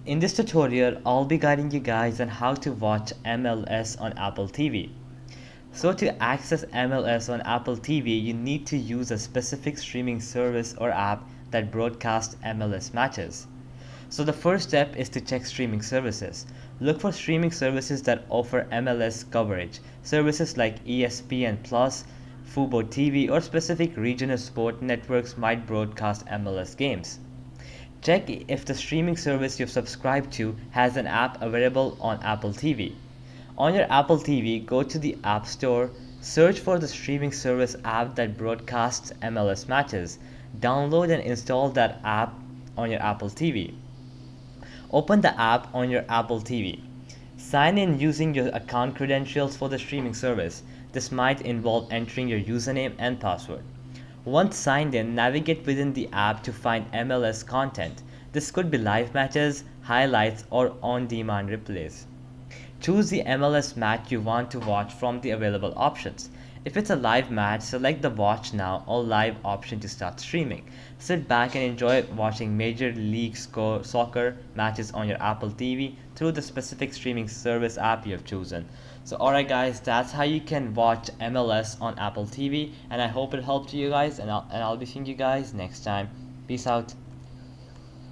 In this tutorial, I'll be guiding you guys on how to watch MLS on Apple TV. So to access MLS on Apple TV, you need to use a specific streaming service or app that broadcasts MLS matches. So the first step is to check streaming services. Look for streaming services that offer MLS coverage. Services like ESPN Plus, Fubo TV, or specific regional sport networks might broadcast MLS games. Check if the streaming service you've subscribed to has an app available on Apple TV. On your Apple TV, go to the App Store, search for the streaming service app that broadcasts MLS matches. Download and install that app on your Apple TV. Open the app on your Apple TV. Sign in using your account credentials for the streaming service. This might involve entering your username and password. Once signed in, navigate within the app to find MLS content. This could be live matches, highlights, or on-demand replays. Choose the MLS match you want to watch from the available options. If it's a live match, select the Watch Now or Live option to start streaming. Sit back and enjoy watching Major League Soccer matches on your Apple TV through the specific streaming service app you have chosen. So alright guys, that's how you can watch MLS on Apple TV, and I hope it helped you guys, and I'll be seeing you guys next time. Peace out.